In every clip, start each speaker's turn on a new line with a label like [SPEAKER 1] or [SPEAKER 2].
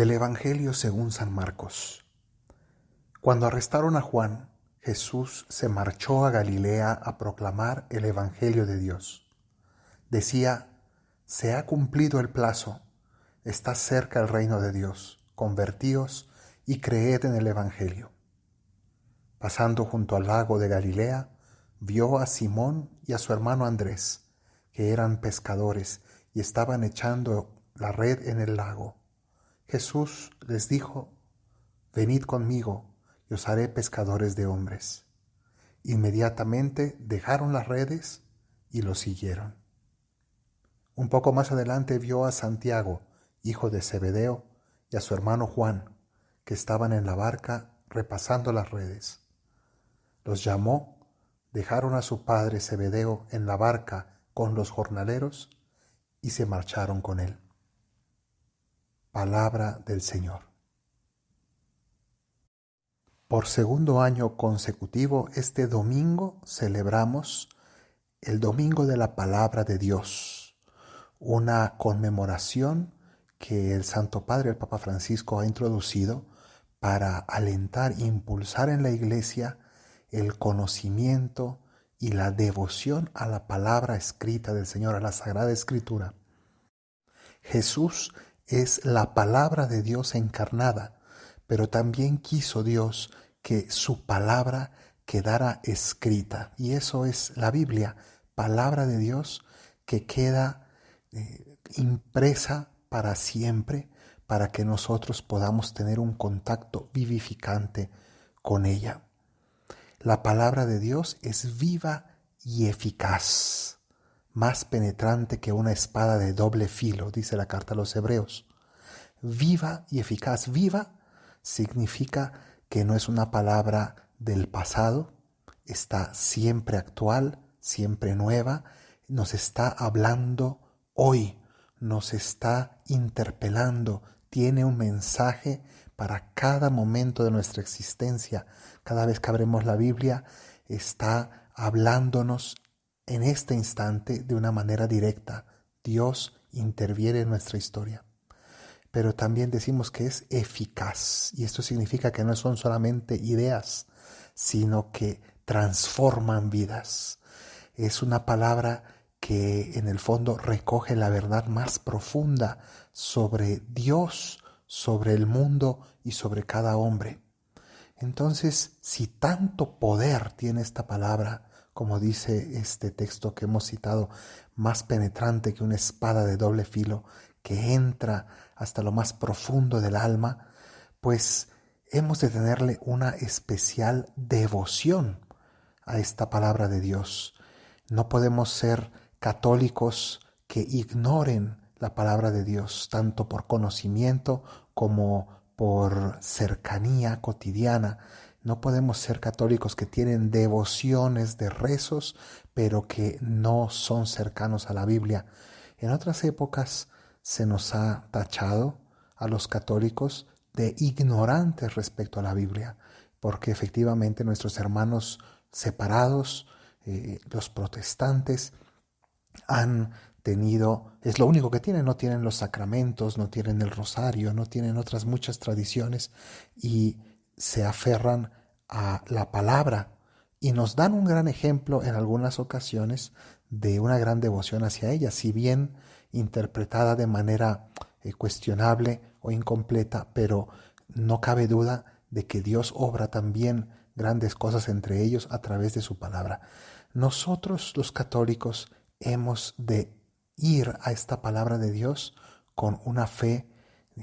[SPEAKER 1] Del Evangelio según San Marcos. Cuando arrestaron a Juan, Jesús se marchó a Galilea a proclamar el Evangelio de Dios. Decía: se ha cumplido el plazo, está cerca el reino de Dios, convertíos y creed en el Evangelio. Pasando junto al lago de Galilea, vio a Simón y a su hermano Andrés, que eran pescadores y estaban echando la red en el lago. Jesús les dijo: venid conmigo y os haré pescadores de hombres. Inmediatamente dejaron las redes y lo siguieron. Un poco más adelante vio a Santiago, hijo de Zebedeo, y a su hermano Juan, que estaban en la barca repasando las redes. Los llamó, dejaron a su padre Zebedeo en la barca con los jornaleros y se marcharon con él. Palabra del Señor. Por segundo año consecutivo, este domingo celebramos el Domingo de la Palabra de Dios, una conmemoración que el Santo Padre, el Papa Francisco, ha introducido para alentar e impulsar en la Iglesia el conocimiento y la devoción a la palabra escrita del Señor, a la Sagrada Escritura. Jesús es la palabra de Dios encarnada, pero también quiso Dios que su palabra quedara escrita. Y eso es la Biblia, palabra de Dios que queda impresa para siempre, para que nosotros podamos tener un contacto vivificante con ella. La palabra de Dios es viva y eficaz, más penetrante que una espada de doble filo, dice la carta a los Hebreos. Viva y eficaz. Viva significa que no es una palabra del pasado, está siempre actual, siempre nueva, nos está hablando hoy, nos está interpelando, tiene un mensaje para cada momento de nuestra existencia. Cada vez que abrimos la Biblia, está hablándonos en este instante de una manera directa. Dios interviene en nuestra historia. Pero también decimos que es eficaz, y esto significa que no son solamente ideas, sino que transforman vidas. Es una palabra que en el fondo recoge la verdad más profunda sobre Dios, sobre el mundo y sobre cada hombre. Entonces, si tanto poder tiene esta palabra, como dice este texto que hemos citado, más penetrante que una espada de doble filo, que entra hasta lo más profundo del alma, pues hemos de tenerle una especial devoción a esta palabra de Dios. No podemos ser católicos que ignoren la palabra de Dios, tanto por conocimiento como por cercanía cotidiana. No podemos ser católicos que tienen devociones de rezos, pero que no son cercanos a la Biblia. En otras épocas se nos ha tachado a los católicos de ignorantes respecto a la Biblia, porque efectivamente nuestros hermanos separados, los protestantes, han tenido, es lo único que tienen, no tienen los sacramentos, no tienen el rosario, no tienen otras muchas tradiciones y se aferran a la palabra y nos dan un gran ejemplo en algunas ocasiones de una gran devoción hacia ella, si bien interpretada de manera cuestionable o incompleta, pero no cabe duda de que Dios obra también grandes cosas entre ellos a través de su palabra. Nosotros los católicos hemos de ir a esta palabra de Dios con una fe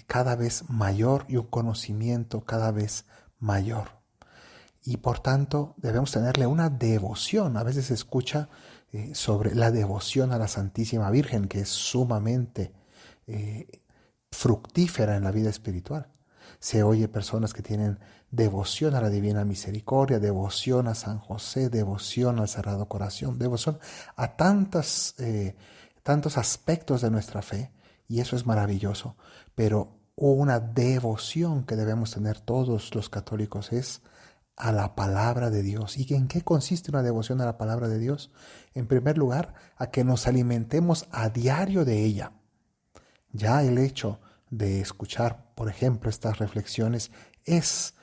[SPEAKER 1] cada vez mayor y un conocimiento cada vez mayor. Y por tanto debemos tenerle una devoción. A veces se escucha sobre la devoción a la Santísima Virgen, que es sumamente fructífera en la vida espiritual. Se oye personas que tienen devoción a la Divina Misericordia, devoción a San José, devoción al Sagrado Corazón, devoción a tantos aspectos de nuestra fe, y eso es maravilloso. Pero una devoción que debemos tener todos los católicos es a la palabra de Dios. ¿Y en qué consiste una devoción a la palabra de Dios? En primer lugar, a que nos alimentemos a diario de ella. Ya el hecho de escuchar, por ejemplo, estas reflexiones es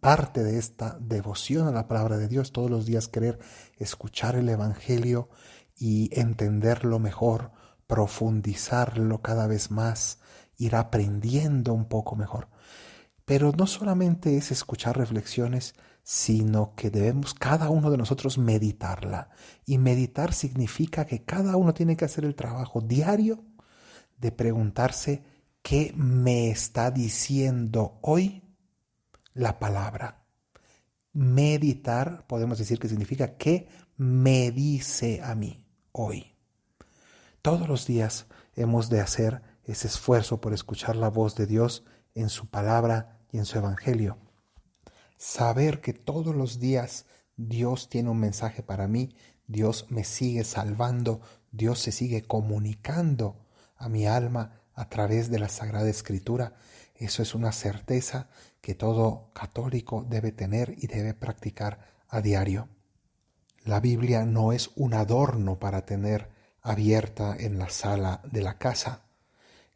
[SPEAKER 1] parte de esta devoción a la palabra de Dios. Todos los días querer escuchar el Evangelio y entenderlo mejor, profundizarlo cada vez más, ir aprendiendo un poco mejor. Pero no solamente es escuchar reflexiones, sino que debemos cada uno de nosotros meditarla. Y meditar significa que cada uno tiene que hacer el trabajo diario de preguntarse qué me está diciendo hoy la palabra. Meditar, podemos decir que significa qué me dice a mí hoy. Todos los días hemos de hacer ese esfuerzo por escuchar la voz de Dios en su palabra y en su evangelio. Saber que todos los días Dios tiene un mensaje para mí, Dios me sigue salvando, Dios se sigue comunicando a mi alma a través de la Sagrada Escritura. Eso es una certeza que todo católico debe tener y debe practicar a diario. La Biblia no es un adorno para tener abierta en la sala de la casa.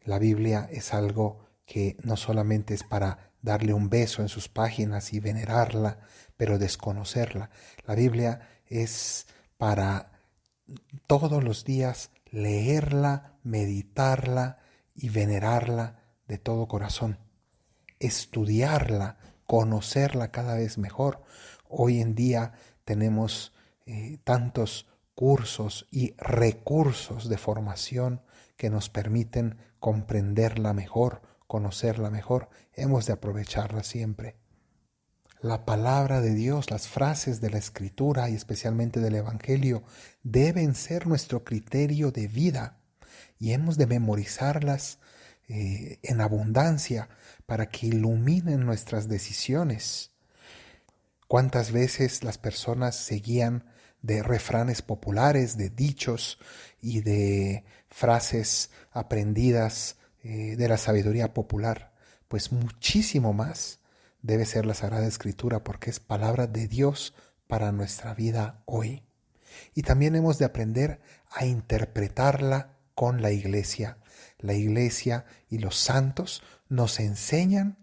[SPEAKER 1] La Biblia es algo que no solamente es para darle un beso en sus páginas y venerarla, pero desconocerla. La Biblia es para todos los días leerla, meditarla y venerarla de todo corazón. Estudiarla, conocerla cada vez mejor. Hoy en día tenemos tantos cursos y recursos de formación que nos permiten comprenderla mejor, conocerla mejor. Hemos de aprovecharla siempre. La palabra de Dios, las frases de la Escritura y especialmente del Evangelio deben ser nuestro criterio de vida y hemos de memorizarlas en abundancia para que iluminen nuestras decisiones. ¿Cuántas veces las personas se guían de refranes populares, de dichos y de frases aprendidas de la sabiduría popular? Pues muchísimo más debe ser la Sagrada Escritura, porque es palabra de Dios para nuestra vida hoy. Y también hemos de aprender a interpretarla con la Iglesia. La Iglesia y los santos nos enseñan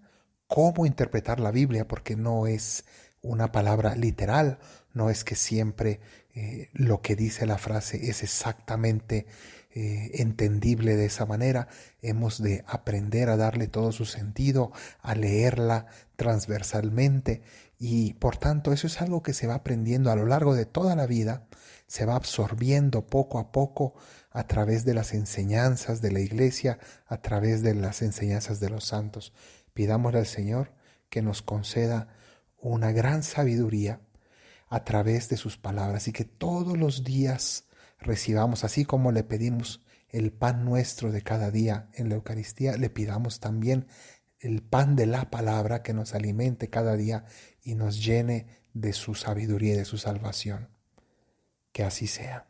[SPEAKER 1] cómo interpretar la Biblia, porque no es una palabra literal, no es que siempre lo que dice la frase es exactamente entendible de esa manera. Hemos de aprender a darle todo su sentido, a leerla transversalmente y por tanto eso es algo que se va aprendiendo a lo largo de toda la vida, se va absorbiendo poco a poco a través de las enseñanzas de la Iglesia, a través de las enseñanzas de los santos. Pidámosle al Señor que nos conceda una gran sabiduría a través de sus palabras y que todos los días recibamos, así como le pedimos el pan nuestro de cada día en la Eucaristía, le pidamos también el pan de la palabra que nos alimente cada día y nos llene de su sabiduría y de su salvación. Que así sea.